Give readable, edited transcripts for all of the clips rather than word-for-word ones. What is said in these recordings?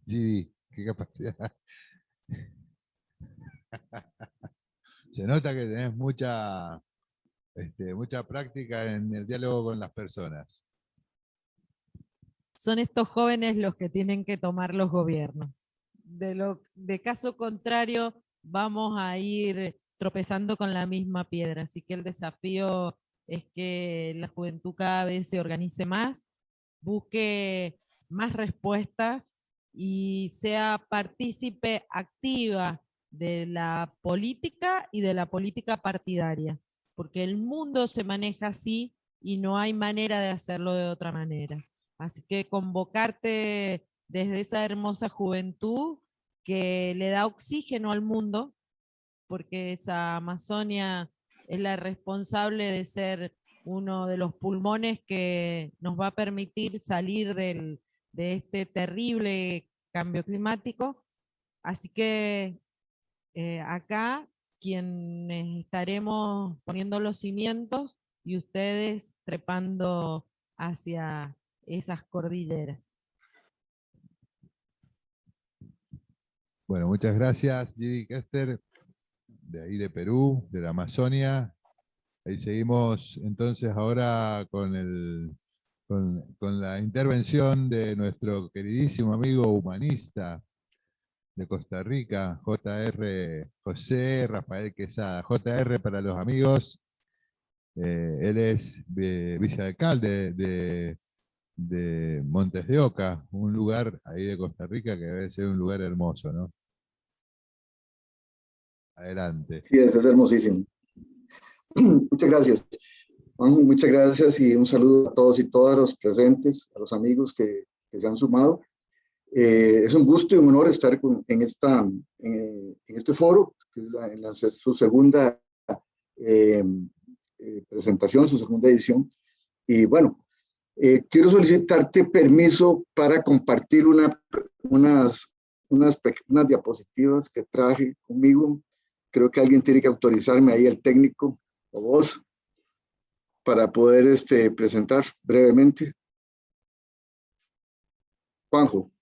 Gidi, qué capacidad. Se nota que tenés mucha práctica en el diálogo con las personas. Son estos jóvenes los que tienen que tomar los gobiernos. De caso contrario, vamos a ir tropezando con la misma piedra. Así que el desafío es que la juventud cada vez se organice más, busque más respuestas y sea partícipe activa de la política y de la política partidaria, porque el mundo se maneja así y no hay manera de hacerlo de otra manera. Así que convocarte desde esa hermosa juventud que le da oxígeno al mundo, porque esa Amazonia es la responsable de ser uno de los pulmones que nos va a permitir salir de este terrible cambio climático. Así que acá quienes estaremos poniendo los cimientos y ustedes trepando hacia esas cordilleras. Bueno, muchas gracias, Gidi Kester, de ahí de Perú, de la Amazonia. Ahí seguimos entonces ahora con la intervención de nuestro queridísimo amigo humanista de Costa Rica, JR José Rafael Quesada. JR para los amigos, él es vicealcalde de Montes de Oca, un lugar ahí de Costa Rica que debe ser un lugar hermoso, ¿no? Adelante. Sí, es hermosísimo. Muchas gracias, Juanjo, muchas gracias y un saludo a todos y todas los presentes, a los amigos que se han sumado. Es un gusto y un honor estar en este foro, que es su segunda presentación, su segunda edición. Y bueno, quiero solicitarte permiso para compartir unas diapositivas que traje conmigo. Creo que alguien tiene que autorizarme ahí, el técnico o vos, para poder presentar brevemente. Juanjo.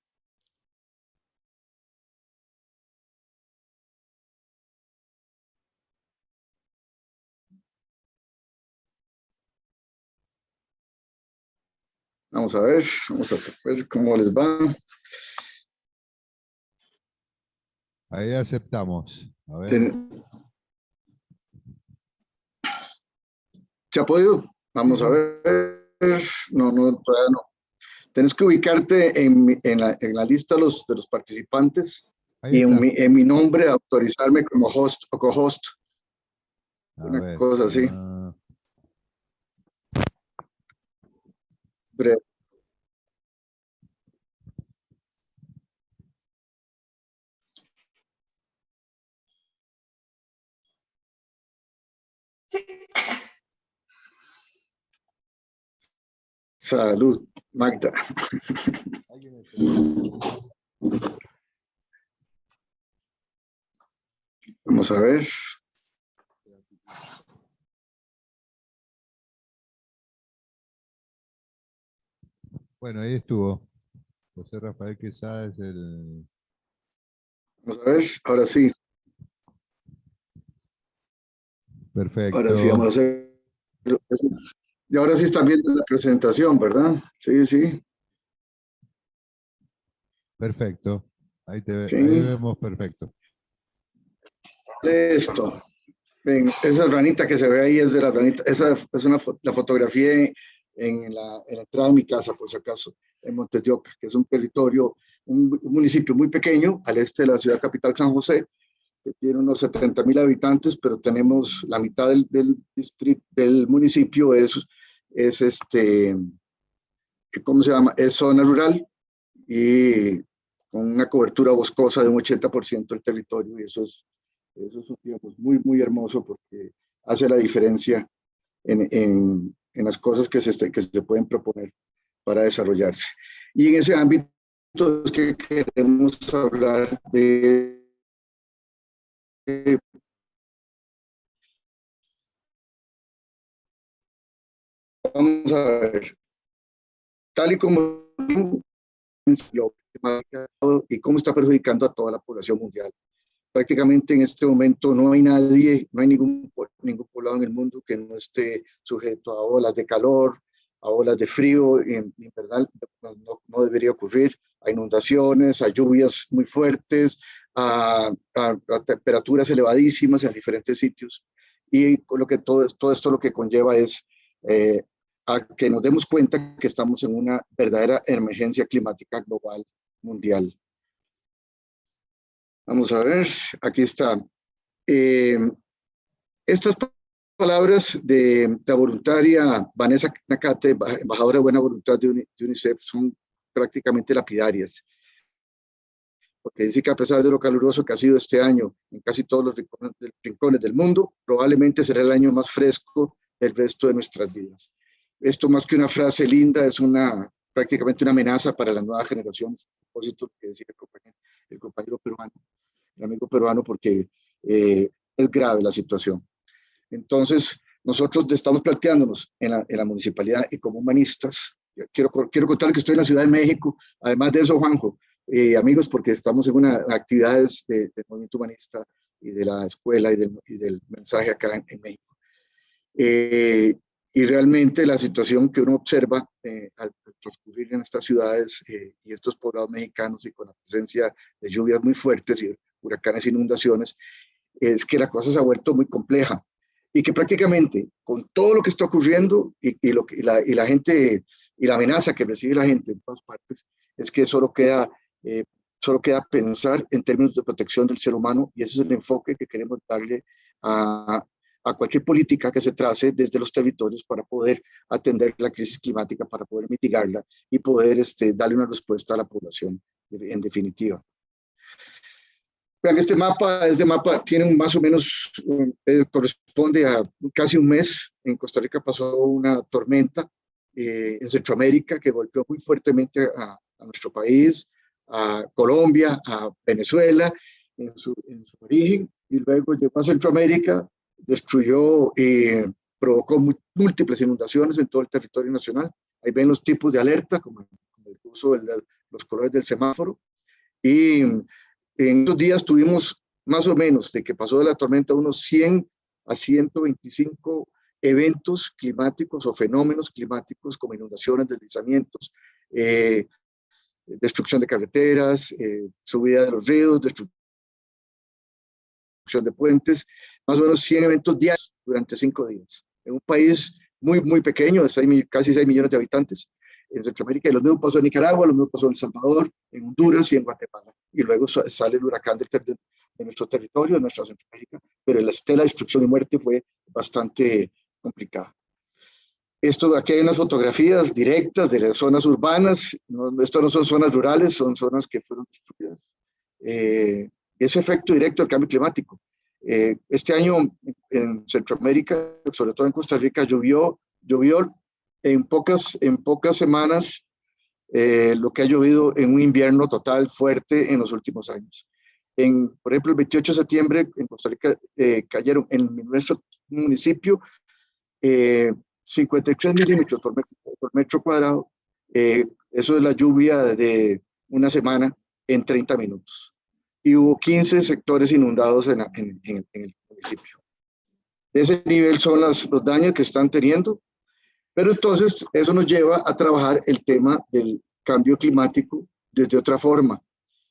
Vamos a ver cómo les va. Ahí aceptamos. A ver. ¿Se ha podido? Vamos a ver. No, todavía no. Tienes que ubicarte en la lista de los participantes y en mi nombre autorizarme como host o co-host. Una cosa así. Breve. Salud, Magda. Vamos a ver. Bueno, ahí estuvo. José Rafael Quesada es el... Vamos a ver, ahora sí. Perfecto. Ahora sí, vamos a hacer... Y ahora sí están viendo la presentación, ¿verdad? Sí, sí. Perfecto. Ahí vemos perfecto. Listo. Ven, esa ranita que se ve ahí es de la ranita. Esa es la fotografía en la entrada de mi casa, por si acaso, en Montes de Oca, que es un territorio, un municipio muy pequeño al este de la ciudad capital San José, que tiene unos 70,000 habitantes, pero tenemos la mitad del municipio ¿cómo se llama? Es zona rural y con una cobertura boscosa de un 80% del territorio, y eso es digamos, muy, muy hermoso porque hace la diferencia en las cosas que se pueden proponer para desarrollarse. Y en ese ámbito es que queremos hablar vamos a ver, tal y como y cómo está perjudicando a toda la población mundial. Prácticamente en este momento no hay nadie, no hay ningún poblado en el mundo que no esté sujeto a olas de calor, a olas de frío, y en verdad no debería ocurrir, a inundaciones, a lluvias muy fuertes, a temperaturas elevadísimas en diferentes sitios. Y todo esto lo que conlleva es a que nos demos cuenta que estamos en una verdadera emergencia climática global mundial. Vamos a ver, aquí está. Estas palabras de la voluntaria Vanessa Nakate, embajadora de buena voluntad de UNICEF, son prácticamente lapidarias, porque dice que a pesar de lo caluroso que ha sido este año en casi todos los rincones del mundo, probablemente será el año más fresco del resto de nuestras vidas. Esto, más que una frase linda, es prácticamente una amenaza para las nuevas generaciones, a propósito que decía el compañero peruano, el amigo peruano, porque es grave la situación. Entonces, nosotros estamos planteándonos en la municipalidad y como humanistas, quiero contarles que estoy en la Ciudad de México, además de eso, Juanjo, amigos, porque estamos en actividades del movimiento humanista y de la escuela y del mensaje acá en México. Y realmente la situación que uno observa al transcurrir en estas ciudades y estos poblados mexicanos y con la presencia de lluvias muy fuertes y huracanes e inundaciones, es que la cosa se ha vuelto muy compleja y que prácticamente con todo lo que está ocurriendo y la gente y la amenaza que recibe la gente en todas partes, es que solo queda pensar en términos de protección del ser humano, y ese es el enfoque que queremos darle a cualquier política que se trace desde los territorios para poder atender la crisis climática, para poder mitigarla y poder darle una respuesta a la población en definitiva. Vean, este mapa tiene más o menos, corresponde a casi un mes. En Costa Rica pasó una tormenta en Centroamérica que golpeó muy fuertemente a nuestro país, a Colombia, a Venezuela en su origen, y luego llegó a Centroamérica, destruyó, provocó múltiples inundaciones en todo el territorio nacional. Ahí ven los tipos de alerta, como el uso de los colores del semáforo. Y en estos días tuvimos más o menos, de que pasó de la tormenta, unos 100 a 125 eventos climáticos o fenómenos climáticos como inundaciones, deslizamientos, destrucción de carreteras, subida de los ríos, destrucción de puentes, más o menos 100 eventos diarios durante 5 días. En un país muy, muy pequeño, de casi 6 millones de habitantes en Centroamérica, y lo mismo pasó en Nicaragua, lo mismo pasó en El Salvador, en Honduras y en Guatemala. Y luego sale el huracán de nuestro territorio, de nuestra Centroamérica, pero la estela de destrucción y muerte fue bastante complicada. Aquí hay unas fotografías directas de las zonas urbanas. Esto no son zonas rurales, son zonas que fueron destruidas. Ese efecto directo del cambio climático. Este año en Centroamérica, sobre todo en Costa Rica, llovió en pocas semanas lo que ha llovido en un invierno total fuerte en los últimos años. Por ejemplo, el 28 de septiembre en Costa Rica cayeron en nuestro municipio 53 milímetros por metro cuadrado. Eso es la lluvia de una semana en 30 minutos. Y hubo 15 sectores inundados en el municipio. De ese nivel son los daños que están teniendo. Pero entonces eso nos lleva a trabajar el tema del cambio climático desde otra forma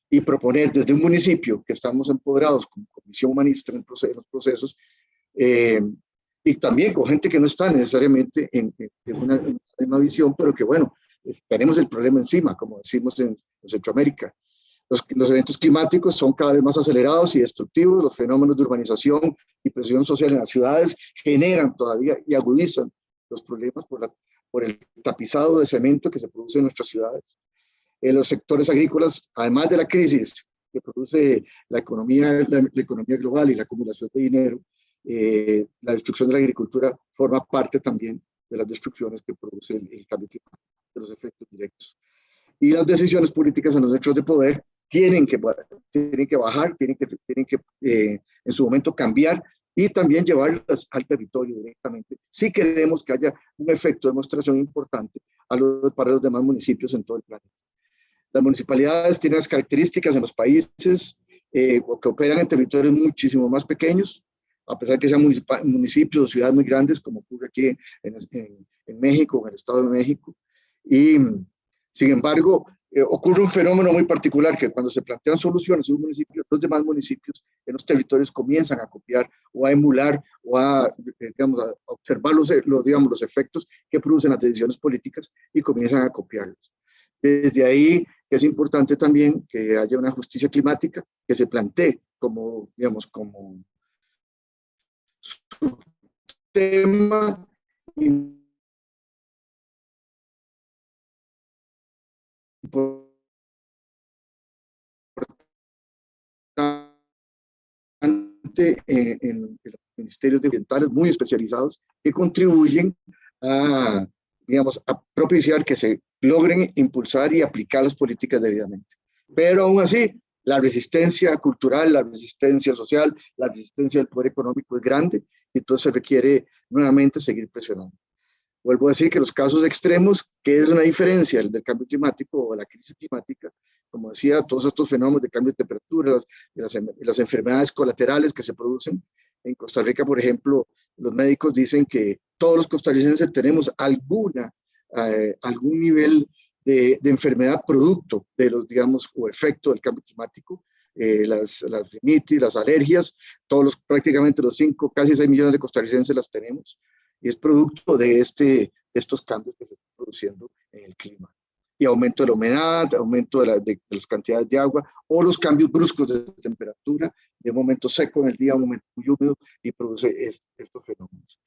y proponer desde un municipio que estamos empoderados como Comisión Humanista en los procesos, y también con gente que no está necesariamente en una visión, pero que bueno, tenemos el problema encima, como decimos en Centroamérica. Los eventos climáticos son cada vez más acelerados y destructivos. Los fenómenos de urbanización y presión social en las ciudades generan todavía y agudizan los problemas por el tapizado de cemento que se produce en nuestras ciudades. En los sectores agrícolas, además de la crisis que produce la economía global y la acumulación de dinero, la destrucción de la agricultura forma parte también de las destrucciones que produce el cambio climático, de los efectos directos. Y las decisiones políticas en los hechos de poder tienen que bajar, tienen que en su momento cambiar y también llevarlas al territorio directamente, si queremos que haya un efecto de demostración importante para los demás municipios en todo el planeta. Las municipalidades tienen las características en los países que operan en territorios muchísimo más pequeños, a pesar de que sean municipios o ciudades muy grandes, como ocurre aquí en México, en el Estado de México. Y, sin embargo, ocurre un fenómeno muy particular, que cuando se plantean soluciones en un municipio, los demás municipios en los territorios comienzan a copiar o a emular o digamos, a observar los efectos que producen las decisiones políticas y comienzan a copiarlos. Desde ahí es importante también que haya una justicia climática que se plantee como, digamos, como tema importante en los ministerios ambientales muy especializados que contribuyen a, digamos, a propiciar que se logren impulsar y aplicar las políticas debidamente. Pero aún así, la resistencia cultural, la resistencia social, la resistencia del poder económico es grande y entonces se requiere nuevamente seguir presionando. Vuelvo a decir que los casos extremos, que es una diferencia del cambio climático o la crisis climática, como decía, todos estos fenómenos de cambio de temperatura, las enfermedades colaterales que se producen. En Costa Rica, por ejemplo, los médicos dicen que todos los costarricenses tenemos algún nivel de enfermedad producto de los, digamos, o efecto del cambio climático. Las rinitis, las alergias, prácticamente los casi 6 millones de costarricenses las tenemos, y es producto de estos cambios que se están produciendo en el clima. Y aumento de la humedad, aumento de las cantidades de agua, o los cambios bruscos de temperatura, de un momento seco en el día a un momento muy húmedo, y produce estos fenómenos.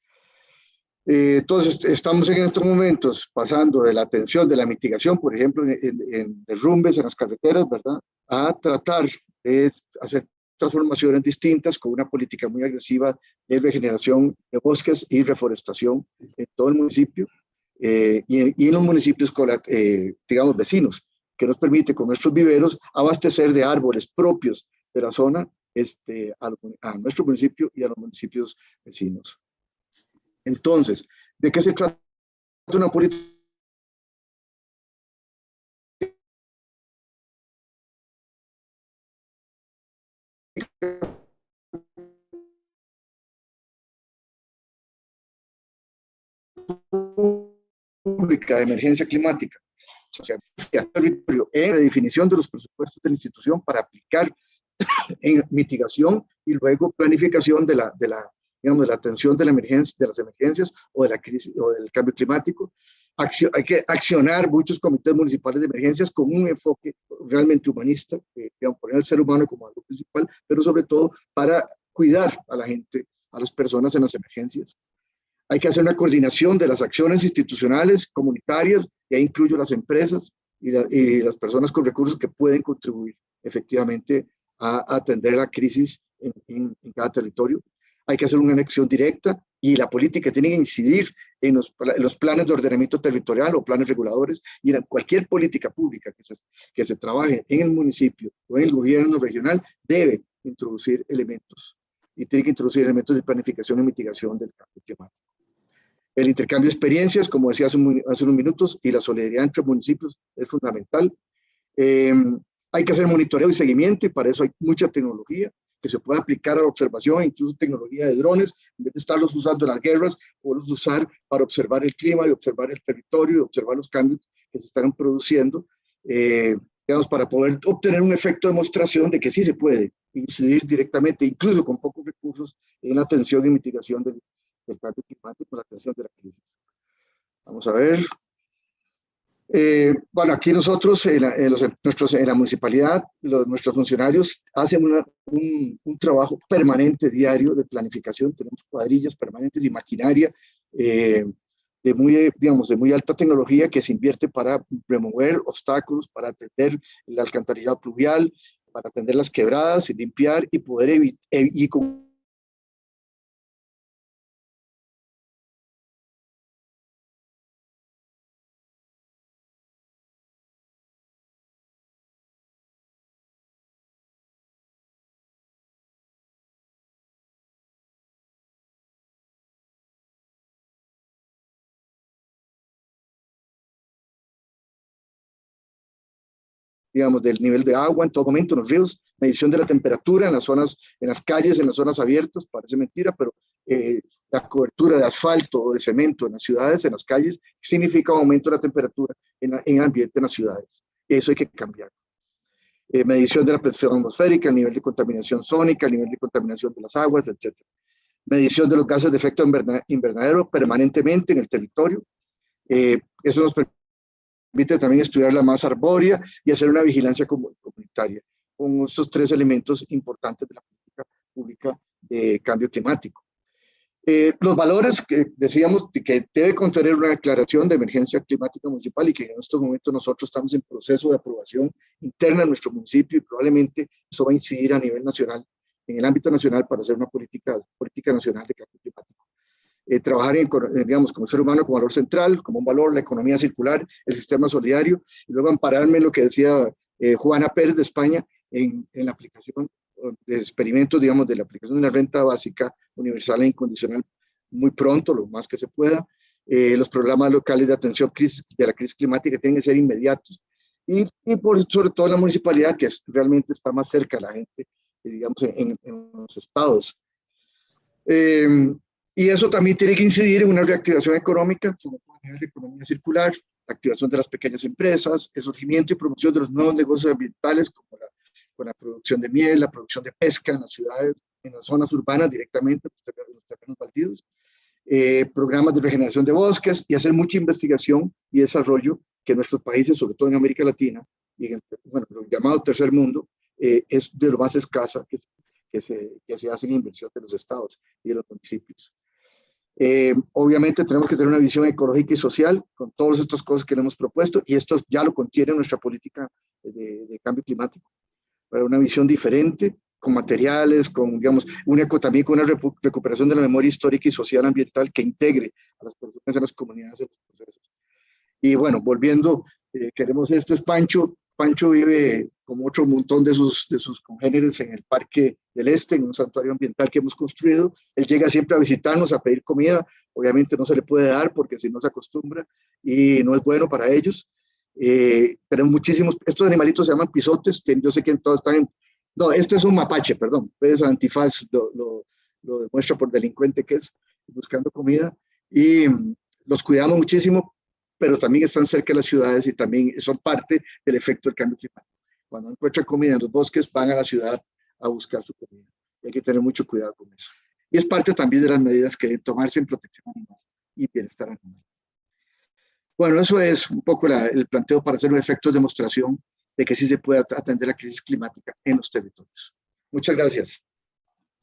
Entonces, estamos en estos momentos pasando de la atención, de la mitigación, por ejemplo, en derrumbes en las carreteras, ¿verdad?, a tratar de hacer transformaciones distintas con una política muy agresiva de regeneración de bosques y reforestación en todo el municipio y en los municipios, digamos, vecinos, que nos permite con nuestros viveros abastecer de árboles propios de la zona a nuestro municipio y a los municipios vecinos. Entonces, ¿de qué se trata una política pública de emergencia climática? O sea, en la definición de los presupuestos de la institución para aplicar en mitigación y luego planificación digamos, de la atención de las emergencias o de la crisis o del cambio climático. Hay que accionar muchos comités municipales de emergencias con un enfoque realmente humanista, digamos, poner al ser humano como algo principal, pero sobre todo para cuidar a la gente, a las personas en las emergencias. Hay que hacer una coordinación de las acciones institucionales, comunitarias, y ahí incluyo las empresas y las personas con recursos que pueden contribuir efectivamente a atender la crisis en cada territorio. Hay que hacer una elección directa y la política tiene que incidir en los planes de ordenamiento territorial o planes reguladores y en cualquier política pública que se trabaje en el municipio o en el gobierno regional debe introducir elementos y tiene que introducir elementos de planificación y mitigación del cambio climático. El intercambio de experiencias, como decía hace unos minutos, y la solidaridad entre municipios es fundamental. Hay que hacer monitoreo y seguimiento, y para eso hay mucha tecnología que se puede aplicar a la observación, incluso tecnología de drones, en vez de estarlos usando en las guerras, poderlos usar para observar el clima y observar el territorio y observar los cambios que se están produciendo, digamos, para poder obtener un efecto de demostración de que sí se puede incidir directamente, incluso con pocos recursos, en la atención y mitigación del cambio climático, la atención de la crisis. Vamos a ver. Bueno, aquí nosotros en la municipalidad, nuestros funcionarios hacen un trabajo permanente, diario, de planificación. Tenemos cuadrillas permanentes y maquinaria digamos, de muy alta tecnología que se invierte para remover obstáculos, para atender el alcantarillado pluvial, para atender las quebradas y limpiar y poder evitar digamos, del nivel de agua en todo momento en los ríos, medición de la temperatura en las zonas, en las calles, en las zonas abiertas, parece mentira, pero la cobertura de asfalto o de cemento en las ciudades, en las calles, significa un aumento de la temperatura en el ambiente en las ciudades. Eso hay que cambiar. Medición de la presión atmosférica, el nivel de contaminación sónica, el nivel de contaminación de las aguas, etc. Medición de los gases de efecto invernadero permanentemente en el territorio. Eso nos permite también estudiar la masa arbórea y hacer una vigilancia comunitaria con estos 3 elementos importantes de la política pública de cambio climático. Los valores que decíamos que debe contener una declaración de emergencia climática municipal y que en estos momentos nosotros estamos en proceso de aprobación interna en nuestro municipio y probablemente eso va a incidir a nivel nacional, en el ámbito nacional, para hacer una política nacional de cambio climático. Trabajar digamos, como ser humano como valor central, como un valor, la economía circular, el sistema solidario, y luego ampararme en lo que decía Juana Pérez de España en la aplicación de experimentos, digamos, de la aplicación de la renta básica universal e incondicional muy pronto, lo más que se pueda. Los programas locales de atención de la crisis climática tienen que ser inmediatos. Y sobre todo la municipalidad, que realmente está más cerca de la gente, digamos, en los estados. Y eso también tiene que incidir en una reactivación económica, sobre todo a nivel de economía circular, la activación de las pequeñas empresas, el surgimiento y promoción de los nuevos negocios ambientales, como con la producción de miel, la producción de pesca en las ciudades, en las zonas urbanas directamente, en los terrenos baldíos, programas de regeneración de bosques y hacer mucha investigación y desarrollo que en nuestros países, sobre todo en América Latina y en el llamado tercer mundo, es de lo más escasa que se hace en inversión de los estados y de los municipios. Obviamente tenemos que tener una visión ecológica y social con todas estas cosas que le hemos propuesto, y esto ya lo contiene nuestra política de cambio climático, para una visión diferente, con materiales, con, digamos, también con una recuperación de la memoria histórica y social ambiental que integre a las personas, a las comunidades, en los procesos. Y bueno, volviendo, queremos, esto es Pancho. Pancho vive como otro montón de sus congéneres en el Parque del Este, en un santuario ambiental que hemos construido. Él llega siempre a visitarnos, a pedir comida. Obviamente no se le puede dar porque si no se acostumbra y no es bueno para ellos. Tenemos muchísimos, estos animalitos se llaman pisotes, yo sé que todos están no, este es un mapache, perdón, pues Antifaz lo demuestra por delincuente que es, buscando comida, y los cuidamos muchísimo, pero también están cerca de las ciudades y también son parte del efecto del cambio climático. Cuando encuentran comida en los bosques, van a la ciudad a buscar su comida. Y hay que tener mucho cuidado con eso. Y es parte también de las medidas que deben tomarse en protección animal y bienestar animal. Bueno, eso es un poco el planteo para hacer un efecto de demostración de que sí se puede atender la crisis climática en los territorios. Muchas gracias.